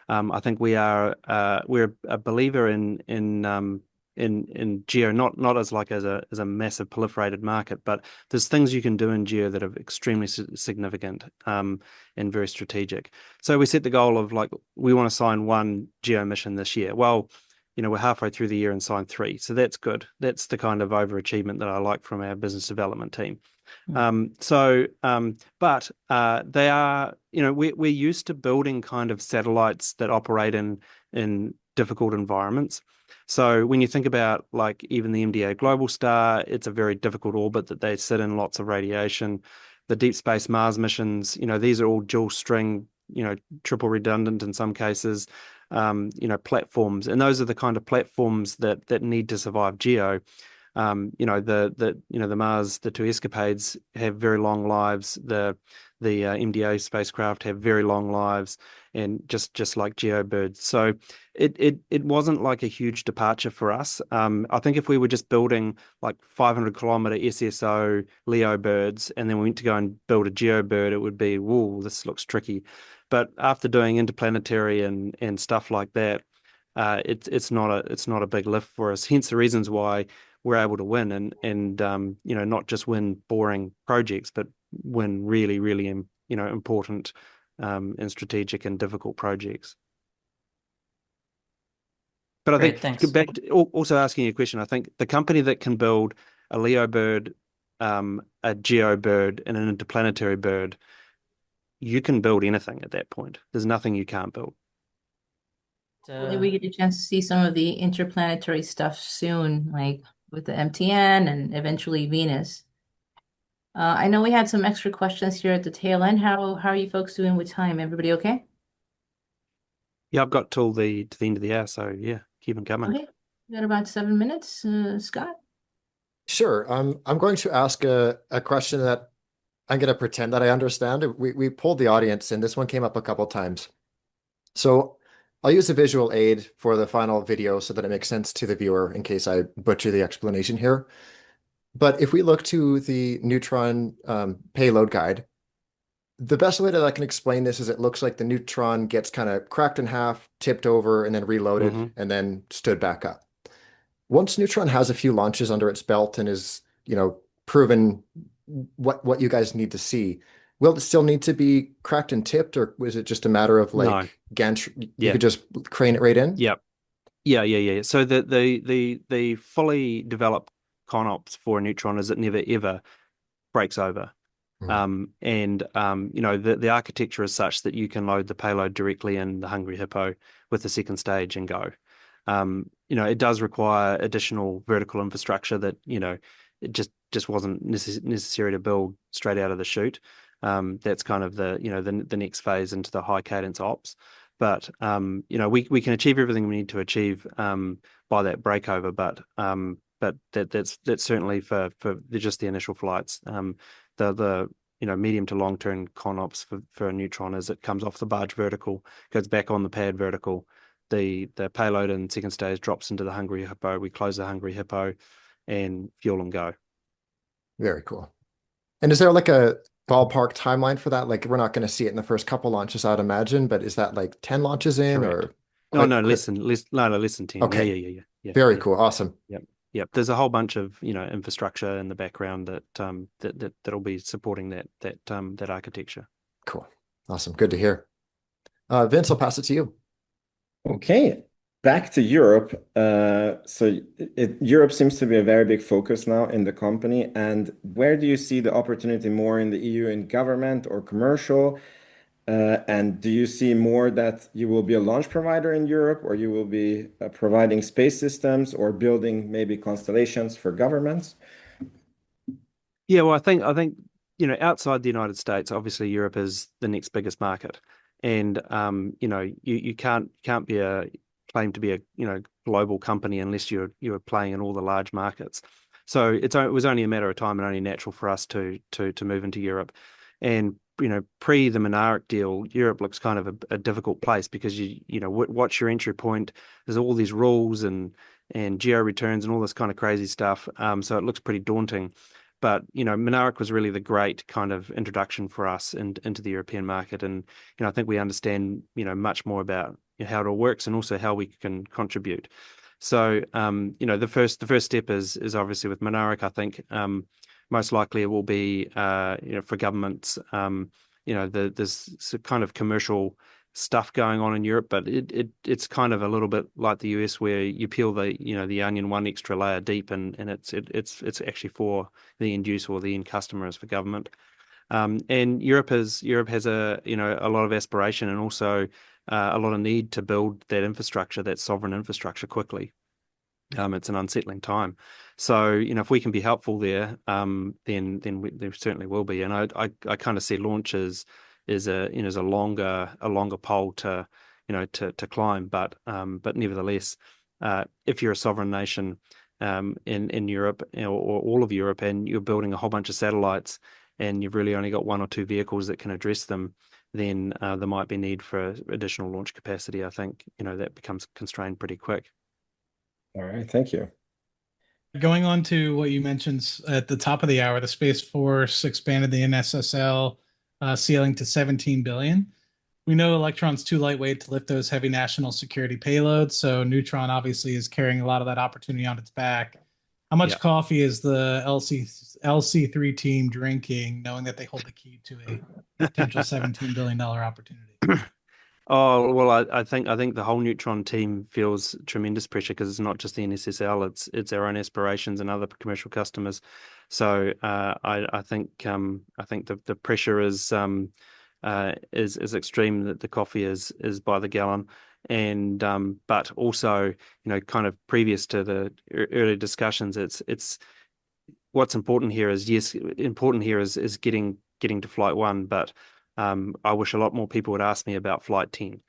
I think we're a believer in GEO, not as a massive proliferated market, but there's things you can do in GEO that are extremely significant and very strategic. So we set the goal of we want to sign one GEO mission this year. Well, we're halfway through the year and signed 3, so that's good. That's the kind of overachievement that I like from our business development team. But they are, we're used to building kind of satellites that operate in difficult environments. So when you think about even the MDA Global Star, it's a very difficult orbit that they sit in, lots of radiation. The Deep Space Mars missions, these are all dual string, triple redundant in some cases, platforms. And those are the kind of platforms that need to survive GEO. The Mars, the 2 escapades have very long lives. The MDA spacecraft have very long lives, and just like GEO birds. So it wasn't like a huge departure for us. I think if we were just building 500-kilometer SSO LEO birds, and then we went to go and build a GEO bird, it would be, whoa, this looks tricky. But after doing interplanetary and stuff like that, it's not a big lift for us. Hence the reasons why we're able to win and not just win boring projects, but win really, really important and strategic and difficult projects. But I think thanks. Back to also asking you a question, I think the company that can build a LEO bird, a GEO bird, and an interplanetary bird, you can build anything at that point. There's nothing you can't build. Hopefully we get a chance to see some of the interplanetary stuff soon, like with the MTN and eventually Venus. I know we had some extra questions here at the tail end. How are you folks doing with time? Everybody okay? Yeah, I've got till to the end of the hour, so yeah, keep them coming. Okay, we got about 7 minutes. Scott? Sure. I'm going to ask a question that I'm going to pretend that I understand. We polled the audience, and this one came up a couple times. So I'll use a visual aid for the final video so that it makes sense to the viewer in case I butcher the explanation here. But if we look to the Neutron payload guide, the best way that I can explain this is it looks like the Neutron gets kind of cracked in half, tipped over, and then reloaded, and then stood back up. Once Neutron has a few launches under its belt and is, proven what you guys need to see, will it still need to be cracked and tipped, or was it just a matter of No. gantry? You could just crane it right in? Yep. Yeah. So the fully developed ConOps for a Neutron is it never ever breaks over. The architecture is such that you can load the payload directly in the Hungry Hippo with the second stage and go. It does require additional vertical infrastructure that it just wasn't necessary to build straight out of the chute. That's kind of the next phase into the high cadence ops. But we can achieve everything we need to achieve by that breakover. But but that's certainly for just the initial flights. The medium to long term con ops for a Neutron is it comes off the barge vertical, goes back on the pad vertical. The payload in second stage drops into the Hungry Hippo. We close the Hungry Hippo, and fuel and go. Very cool. And is there like a ballpark timeline for that? Like we're not going to see it in the first couple launches, I'd imagine, but is that like 10 launches in Correct. or No, less than 10. Okay. Yeah. Very cool. Awesome. Yep. There's a whole bunch of infrastructure in the background that'll be supporting that architecture. Cool. Awesome. Good to hear. Vince, I'll pass it to you. Okay, back to Europe. Europe seems to be a very big focus now in the company. And where do you see the opportunity more in the EU in government or commercial? And do you see more that you will be a launch provider in Europe, or you will be providing space systems or building maybe constellations for governments? Yeah, well, I think outside the United States, obviously Europe is the next biggest market, and you can't claim to be a global company unless you're playing in all the large markets. So it was only a matter of time and only natural for us to move into Europe, and pre the Mynaric deal, Europe looks kind of a difficult place because what's your entry point? There's all these rules and geo returns and all this kind of crazy stuff. So it looks pretty daunting. But Mynaric was really the great kind of introduction for us into the European market, and I think we understand much more about how it all works and also how we can contribute. So the first step is obviously with Mynaric. I think most likely it will be for governments. There's some kind of commercial stuff going on in Europe, but it's kind of a little bit like the US, where you peel the onion one extra layer deep, and it's actually for the end use or the end customer is for government. And Europe has a lot of aspiration and also a lot of need to build that infrastructure, that sovereign infrastructure, quickly. It's an unsettling time, so if we can be helpful there, then there certainly will be. And I kind of see launches is a longer pole to climb, but nevertheless, if you're a sovereign nation in Europe or all of Europe, and you're building a whole bunch of satellites, and you've really only got one or two vehicles that can address them, then there might be need for additional launch capacity. I think that becomes constrained pretty quick. All right, thank you. Going on to what you mentioned at the top of the hour, the Space Force expanded the NSSL ceiling to 17 billion. We know Electron's too lightweight to lift those heavy national security payloads, so Neutron obviously is carrying a lot of that opportunity on its back. How much coffee is the LC3 team drinking, knowing that they hold the key to a potential $17 billion opportunity? Oh, well, I think the whole Neutron team feels tremendous pressure, because it's not just the NSSL, it's our own aspirations and other commercial customers. So I think the pressure is extreme, that the coffee is by the gallon, and but also kind of previous to the earlier discussions, it's what's important here is getting to flight 1, but I wish a lot more people would ask me about flight 10,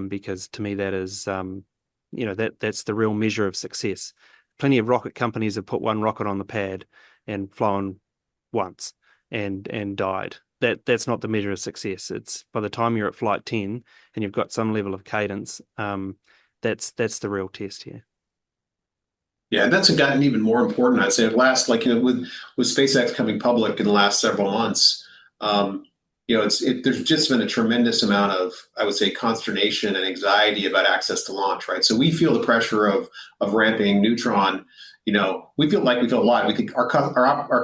because to me that is that's the real measure of success. Plenty of rocket companies have put one rocket on the pad and flown once and died. That's not the measure of success. It's by the time you're at flight 10 and you've got some level of cadence, that's the real test here. Yeah, and that's gotten even more important, I'd say. With SpaceX coming public in the last several months, there's just been a tremendous amount of, I would say, consternation and anxiety about access to launch, right? So we feel the pressure of ramping Neutron. We feel a lot. We think our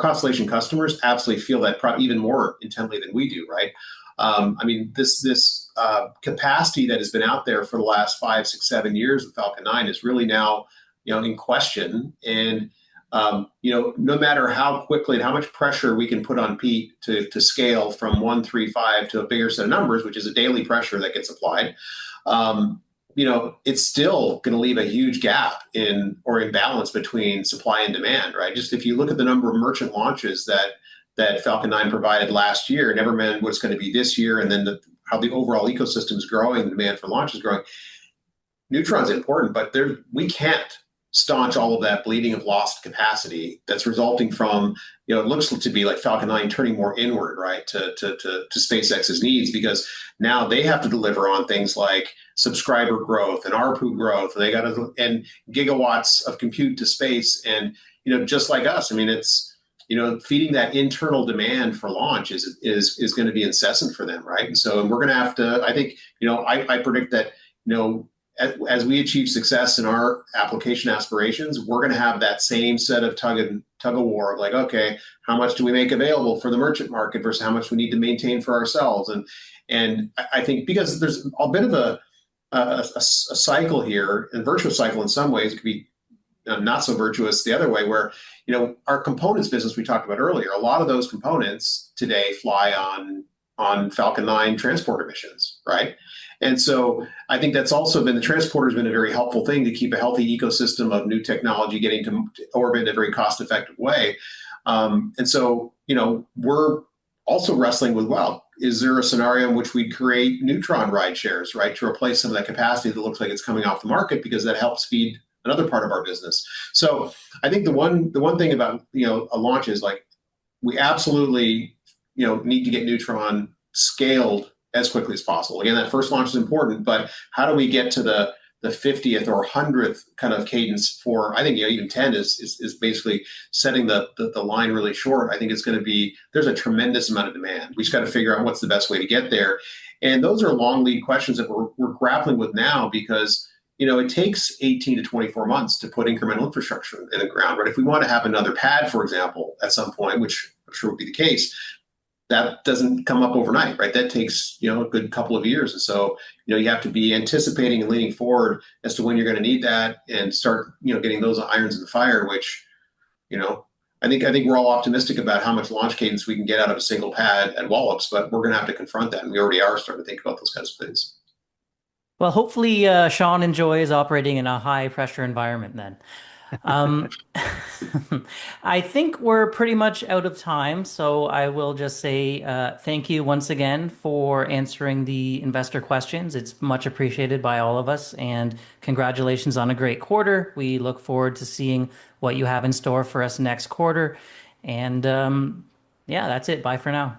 constellation customers absolutely feel that even more intently than we do, right? This capacity that has been out there for the last 5, 6, 7 years with Falcon 9 is really now in question. And no matter how quickly and how much pressure we can put on Pete to scale from 135 to a bigger set of numbers, which is a daily pressure that gets applied, it's still going to leave a huge gap in imbalance between supply and demand, right? Just if you look at the number of merchant launches that Falcon 9 provided last year, never mind what's going to be this year, and then how the overall ecosystem is growing, the demand for launch is growing. Neutron's important, but we can't staunch all of that bleeding of lost capacity that's resulting from, it looks to be like Falcon 9 turning more inward, right, to SpaceX's needs, because now they have to deliver on things like subscriber growth and ARPU growth. They got to, and gigawatts of compute to space. And, just like us, I mean, it's, feeding that internal demand for launch is going to be incessant for them, right? And so we're going to have to, I think, I predict that, as we achieve success in our application aspirations, we're going to have that same set of tug of war of like, okay, how much do we make available for the merchant market versus how much we need to maintain for ourselves? And I think because there's a bit of a cycle here, and virtuous cycle in some ways, it could be not so virtuous the other way, where our components business we talked about earlier, a lot of those components today fly on Falcon 9 transporter missions, right? And so I think that's also been, the transporter has been a very helpful thing to keep a healthy ecosystem of new technology getting to orbit in a very cost-effective way. And so, we're also wrestling with, well, is there a scenario in which we create Neutron ride shares, right, to replace some of that capacity that looks like it's coming off the market, because that helps feed another part of our business. So I think the one thing about, a launch is like, we absolutely, need to get Neutron scaled as quickly as possible. Again, that first launch is important, but how do we get to the 50th or 100th kind of cadence for, I think, even 10 is basically setting the line really short. I think it's going to be, there's a tremendous amount of demand. We just got to figure out what's the best way to get there. And those are long lead questions that we're grappling with now, because it takes 18 to 24 months to put incremental infrastructure in the ground, right? If we want to have another pad, for example, at some point, which I'm sure would be the case, that doesn't come up overnight, right? That takes, a good couple of years. And so, you have to be anticipating and leaning forward as to when you're going to need that, and start, getting those irons in the fire, which, I think we're all optimistic about how much launch cadence we can get out of a single pad at Wallops, but we're going to have to confront that. And we already are starting to think about those kinds of things. Well, hopefully Sean enjoys operating in a high pressure environment then. I think we're pretty much out of time, so I will just say thank you once again for answering the investor questions. It's much appreciated by all of us, and congratulations on a great quarter. We look forward to seeing what you have in store for us next quarter. And yeah, that's it. Bye for now.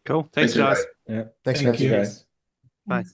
Cool. Thanks, guys. Yeah. Thanks, Thank guys. you. Guys. Bye.